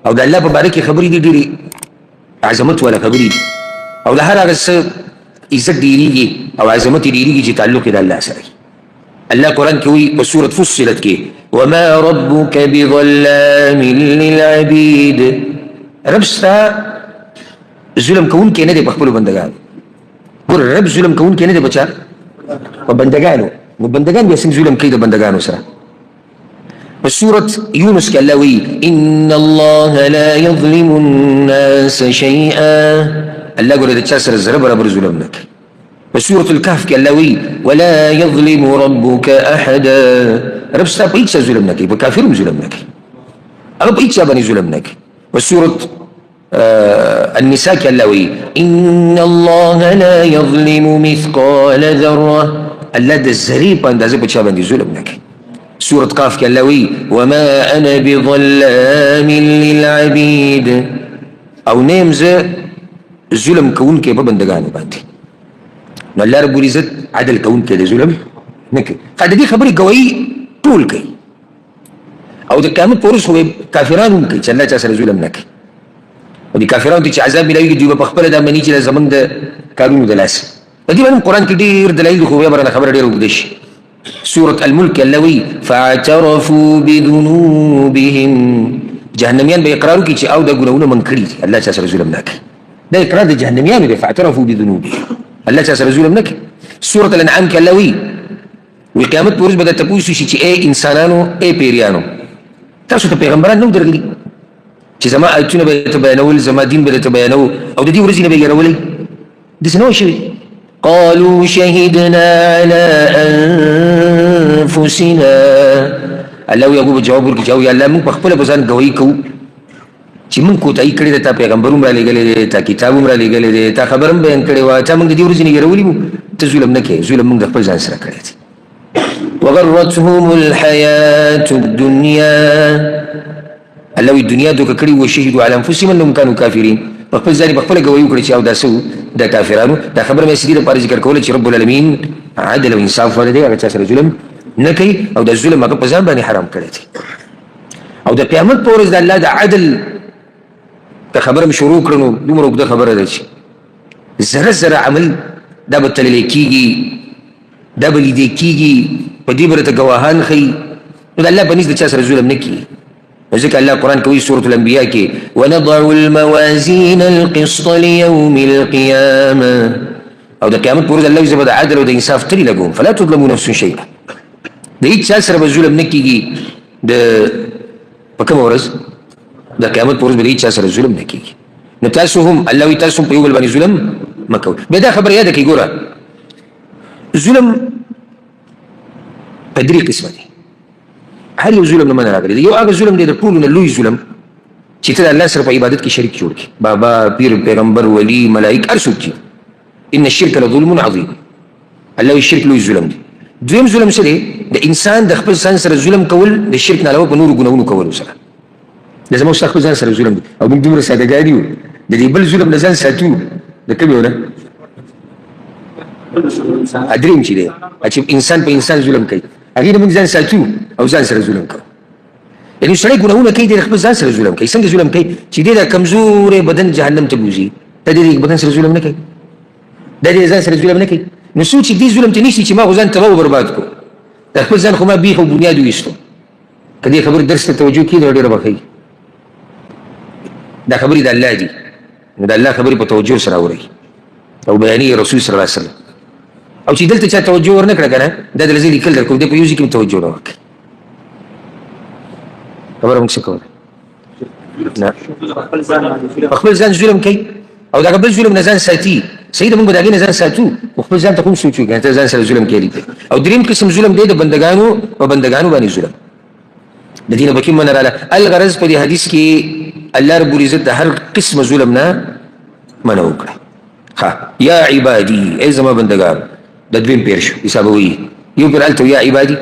او د الله په باره کې خبرې دي ډېرې عظمت والا خبرې دي او د هر هغه څه عزت ډېرېږي او عظمت یې ډېرېږي چې تعلق یې د الله سره وي. الله قرآن کې وایي په سورة فصلت کې وما ربك بظلام للعبید، رب ستا ظلم کوونکی نه دی په خپلو بندګانو. ګوره رب ظلم کوونکی نه دی په چا؟ په بندګانو. نو بندګان بیا څنګه ظلم کوي د بندګانو سره؟ په سورة یونس کې الله وایي ان الله لا یظلم الناس شیئا، الله ګوره د چا سره ذره برابر ظلم نه کوي. په سورة الکهف کې الله وایي ولا یظلم ربک احدا، رب ستا په هیڅ چا ظلم نه کوي، په کافر هم ظلم نه کوي، هغه په هیڅ چا باندې ظلم نه کوي. په سورة النساء کې الله وایي ان الله لا یظلم مثقال ذره، الله د ذرې په اندازه په چا باندې ظلم نه کوي. سورة قاف کې الله وایي وما انا بظلام للعبید، او نیم زه ظلم کوونکی په بندګانو باندې. نو الله رب العزت عدل کوونکی دی، ظلم نه کوي. د دې خبرې ګواهي ټول کوي او د قیامت په ورځ خو کافران هم کوي چې الله چا سره ظلم نه کوي. او دې کافرانو ته چې عذاب ملاویږي دوی به په خپله دا مني چې دا زموږ د کارونو د لاسه. په دې باندې قرآن کې ډېر دلایل دي خو بیا به رانه خبره ډېره اوږده شي. سورة الملک الله وایي فاعترفوا بذنوبهم، جهنمیان به اقرار وکړي چې او دا ګناهونه من کړي دي، الله چا سره ظلم نه کوي. دا اقرار د جهنمیانو دی، فاعترفوا بذنوبهم، الله چا سره ظلم نه کوي. سورة الانعام کې الله وایي وی قیامت په ورځ به درته پوښتنه شي چې ای انسانانو ای پیریانو تاسو ته پیغمبران نه درغلي چې زما آیتونه به درته بیانول، زما دین به درته بیانو او د دې ورځې نه به یې یېرولی؟ داسې نه وه شوي. قالوا شهدنا على انفسنا، الله وی هغوی به جواب ورکړي چې او یا الله موږ په خپله به ځان ګواهي کوو چې موږ کوتاهي کړې ده، تا پیغمبر هم رالېږلی دی، تا کتاب هم رالېږلی دی، تا خبر هم بیان کړې وه، تا موږ د دې ورځې نه یېرولي وو. ته ظلم نه کوې، ظلم موږ د خپل ځان سره کړی دی. وغرتهم الحياة الدنيا، الله وی دنیا دوکه کړي وشهدوا على انفسهم انهم كانوا كافرين، په خپل ځان یې په خپله ګواهي وکړي چې او دا څه وو، دا کافرانو. دا خبره مې سدي لپاره ذکر کوله چې رب العالمین عدل او انصاف والا دی، هغه چا سره ظلم نه کوي او دا ظلم هغه په ځان باندې حرام کړی دی. او د قیامت په ورځ د الله د عدل ته خبره مې شروع کړه نو دومره اوږده خبره ده چې ذره ذره عمل دا به تللی کېږي، دا به لیدې کېږي، په دې به راته ګواهان ښیي. نو د الله په نزد د چا سره ظلم نه کېږي. ځکه الله قرآن کوي سورة الانبیاء کې ونضع الموازین القسط لیوم القیامة، او د قیامت په ورځ الله زه به د عدل او د انصاف تلې لګوم فلا تظلموا نفس شیئا، د هېڅ چا سره به ظلم نه کېږي. د په کومه ورځ؟ د قیامت په ورځ به د هېڅ چا سره ظلم نه کېږي. نو تاسو هم الله وایي تاسو هم په یو بل باندې ظلم مه کوئ. بیا دا خبره یاده کړئ، ګوره ظلم په درې قسمه دی. هر یو ظلم نه منه راغلی دی. یو هغه ظلم دی د ټولو نه لوی ظلم چې ته د الله سره په عبادت کې شریک جوړ کړي، بابا، پیر، پیغمبر، ولی، ملائک، هر څوک چې ان الشرک لظلم عظیم، الله وایي شرک لوی ظلم دی. دویم ظلم څه دی؟ د انسان د خپل ځان سره ظلم کول د شرک نه علاوه په نورو ګناهونو کولو سره. د زموږ ستا خپل ځان سره ظلم دی او موږ دومره سادهګان یو د دې بل ظلم نه ځان ساتو. د کوم یو نه؟ دریم چې دی چې انسان په انسان ظلم کوي، هغې نه موږ ځان ساتو او ځان سره ظلم کوو. یعنې سړی ګناهونه کوي، دی د خپل ځان سره ظلم کوي. څنګه ظلم کوي؟ چې دی دا کمزوری بدن جهنم ته بوځي، دا دی د بدن سره ظلم نه کوي، دا دی د ځان سره ظلم نه کوي. نو څوک چې دې ظلم ته نیسي چې ما خو ځان تباه و برباد کړو، د خپل ځان خو ما بیخ او بنیاد وایستو، که دې خبرې درس ته توجه کړي نو ډېره به ښه. دا خبرې د الله دي، نو د الله خبرې په توجه سره اورئ او بیانې رسول صلی الله علیه وسلم. او چې دلته چا توجه ورنه کړه که نه، دا دله زه لیکل در کوم، دی په یو ځای کې توجه ونه وکړئ. خبره موږ څه کوله؟ نه، په خپل ځان ظلم کوي او دغه بل ظلم نه ځان ساتي. صحیح ده، موږ به د هغې نه ځان ساتو، خو خپل ځان ته خو هم سوچ وکړو، ته ځان سره ظلم کولی دی. او درېیم قسم ظلم دی د بندګانو په بندګانو باندې ظلم، د دې نه به کوم منه راله. الغرض په دې حدیث کې الله رب العزت د هر قسم ظلم نه منع وکړه. ښه، یا عبادي ای زما بندګانو، د دویم پیر شو حساب وایي، یو پیر هلته یا عبادي